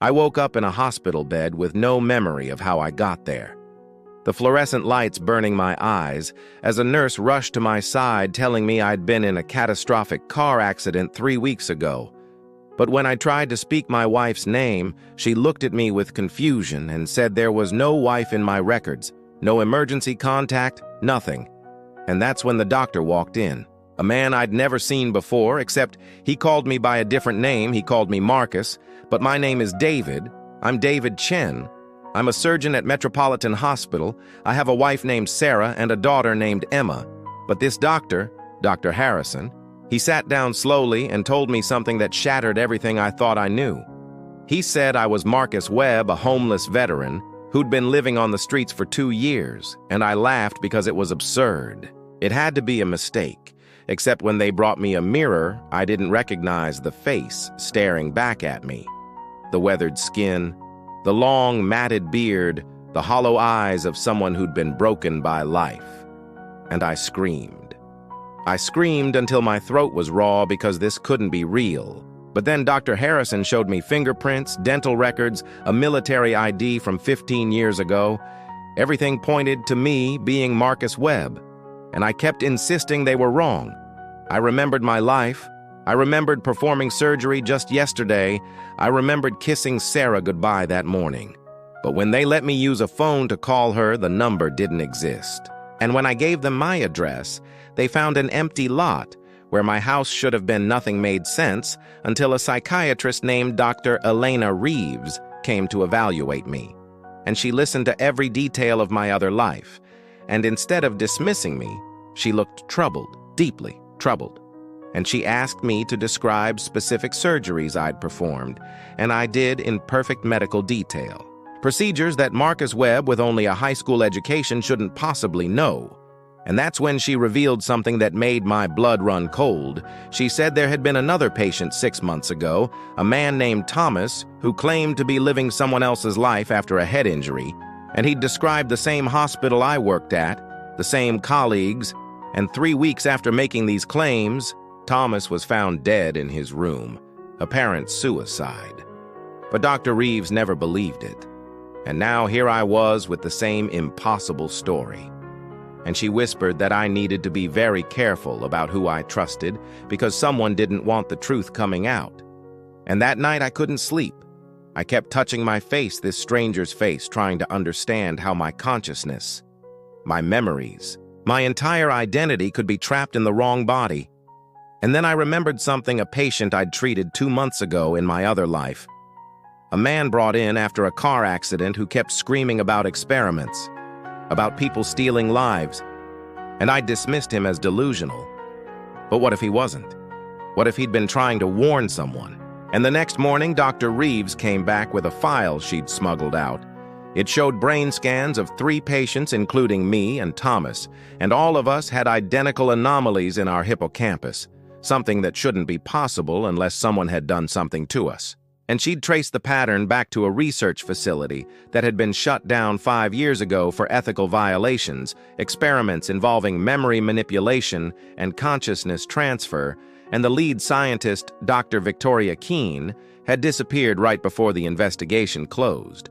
I woke up in a hospital bed with no memory of how I got there. The fluorescent lights burning my eyes as a nurse rushed to my side telling me I'd been in a catastrophic car accident 3 weeks ago. But when I tried to speak my wife's name, she looked at me with confusion and said there was no wife in my records, no emergency contact, nothing. And that's when the doctor walked in. A man I'd never seen before, except he called me by a different name. He called me Marcus, but my name is David. I'm David Chen. I'm a surgeon at Metropolitan Hospital. I have a wife named Sarah and a daughter named Emma. But this doctor, Dr. Harrison, he sat down slowly and told me something that shattered everything I thought I knew. He said I was Marcus Webb, a homeless veteran who'd been living on the streets for 2 years, and I laughed because it was absurd. It had to be a mistake, except when they brought me a mirror, I didn't recognize the face staring back at me. The weathered skin, the long, matted beard, the hollow eyes of someone who'd been broken by life. And I screamed. I screamed until my throat was raw because this couldn't be real. But then Dr. Harrison showed me fingerprints, dental records, a military ID from 15 years ago. Everything pointed to me being Marcus Webb, and I kept insisting they were wrong. I remembered my life. I remembered performing surgery just yesterday. I remembered kissing Sarah goodbye that morning. But when they let me use a phone to call her, the number didn't exist. And when I gave them my address, they found an empty lot where my house should have been. Nothing made sense until a psychiatrist named Dr. Elena Reeves came to evaluate me. And she listened to every detail of my other life. And instead of dismissing me, she looked troubled, deeply troubled. And she asked me to describe specific surgeries I'd performed, and I did in perfect medical detail. Procedures that Marcus Webb, with only a high school education, shouldn't possibly know. And that's when she revealed something that made my blood run cold. She said there had been another patient 6 months ago, a man named Thomas, who claimed to be living someone else's life after a head injury, and he'd described the same hospital I worked at, the same colleagues, and 3 weeks after making these claims, Thomas was found dead in his room, apparent suicide. But Dr. Reeves never believed it. And now here I was with the same impossible story. And she whispered that I needed to be very careful about who I trusted because someone didn't want the truth coming out. And that night I couldn't sleep. I kept touching my face, this stranger's face, trying to understand how my consciousness, my memories, my entire identity could be trapped in the wrong body. And then I remembered something a patient I'd treated 2 months ago in my other life. A man brought in after a car accident who kept screaming about experiments, about people stealing lives, and I dismissed him as delusional. But what if he wasn't? What if he'd been trying to warn someone? And the next morning, Dr. Reeves came back with a file she'd smuggled out. It showed brain scans of 3 patients, including me and Thomas, and all of us had identical anomalies in our hippocampus, something that shouldn't be possible unless someone had done something to us. And she'd traced the pattern back to a research facility that had been shut down 5 years ago for ethical violations, experiments involving memory manipulation and consciousness transfer, and the lead scientist, Dr. Victoria Keene, had disappeared right before the investigation closed.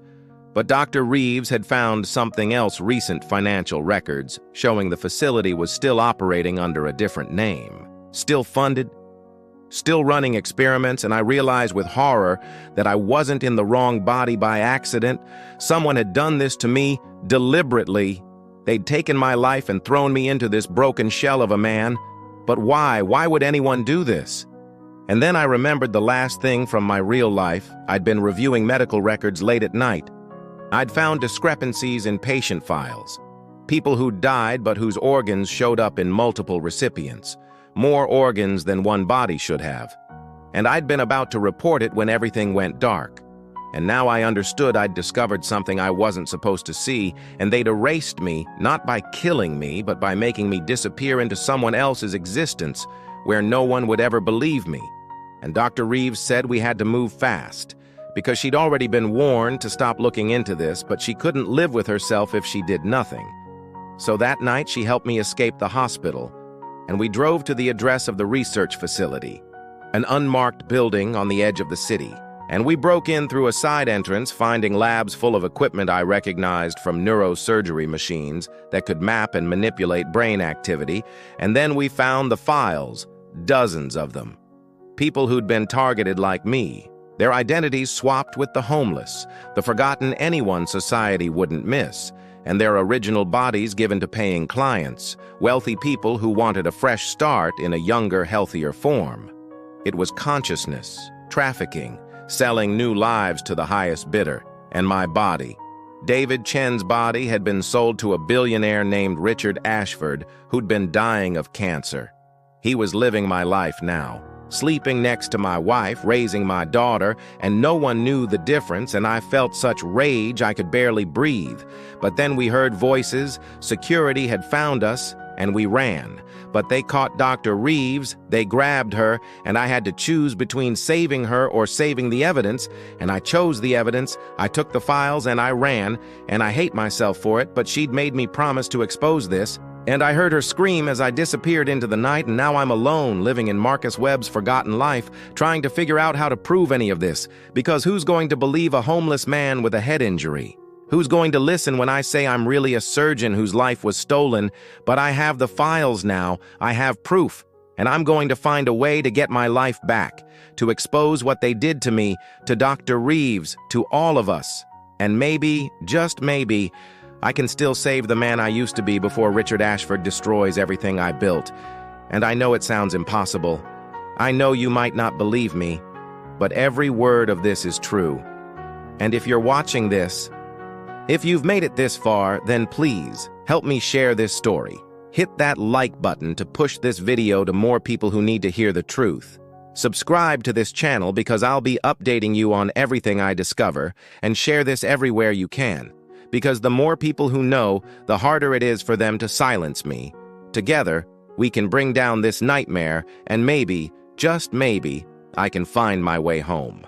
But Dr. Reeves had found something else: recent financial records showing the facility was still operating under a different name, still funded, still running experiments, and I realized with horror that I wasn't in the wrong body by accident. Someone had done this to me deliberately. They'd taken my life and thrown me into this broken shell of a man. But why? Why would anyone do this? And then I remembered the last thing from my real life. I'd been reviewing medical records late at night. I'd found discrepancies in patient files. People who died but whose organs showed up in multiple recipients. More organs than one body should have. And I'd been about to report it when everything went dark. And now I understood I'd discovered something I wasn't supposed to see, and they'd erased me, not by killing me, but by making me disappear into someone else's existence, where no one would ever believe me. And Dr. Reeves said we had to move fast, because she'd already been warned to stop looking into this, but she couldn't live with herself if she did nothing. So that night she helped me escape the hospital, and we drove to the address of the research facility, an unmarked building on the edge of the city. and we broke in through a side entrance, finding labs full of equipment I recognized from neurosurgery machines that could map and manipulate brain activity, and then we found the files, dozens of them. People who'd been targeted like me, their identities swapped with the homeless, the forgotten anyone society wouldn't miss, and their original bodies given to paying clients, wealthy people who wanted a fresh start in a younger, healthier form. It was consciousness, trafficking, selling new lives to the highest bidder, and my body. David Chen's body had been sold to a billionaire named Richard Ashford, who'd been dying of cancer. He was living my life now, sleeping next to my wife, raising my daughter, and no one knew the difference, and I felt such rage I could barely breathe. But then we heard voices, security had found us, and we ran. But they caught Dr. Reeves, they grabbed her, and I had to choose between saving her or saving the evidence, and I chose the evidence. I took the files and I ran, and I hate myself for it, but she'd made me promise to expose this, and I heard her scream as I disappeared into the night, and now I'm alone, living in Marcus Webb's forgotten life, trying to figure out how to prove any of this, because who's going to believe a homeless man with a head injury? Who's going to listen when I say I'm really a surgeon whose life was stolen, but I have the files now, I have proof, and I'm going to find a way to get my life back, to expose what they did to me, to Dr. Reeves, to all of us. And maybe, just maybe, I can still save the man I used to be before Richard Ashford destroys everything I built. And I know it sounds impossible. I know you might not believe me, but every word of this is true. And if you're watching this, if you've made it this far, then please help me share this story. Hit that like button to push this video to more people who need to hear the truth. Subscribe to this channel because I'll be updating you on everything I discover, and share this everywhere you can. Because the more people who know, the harder it is for them to silence me. Together, we can bring down this nightmare, and maybe, just maybe, I can find my way home.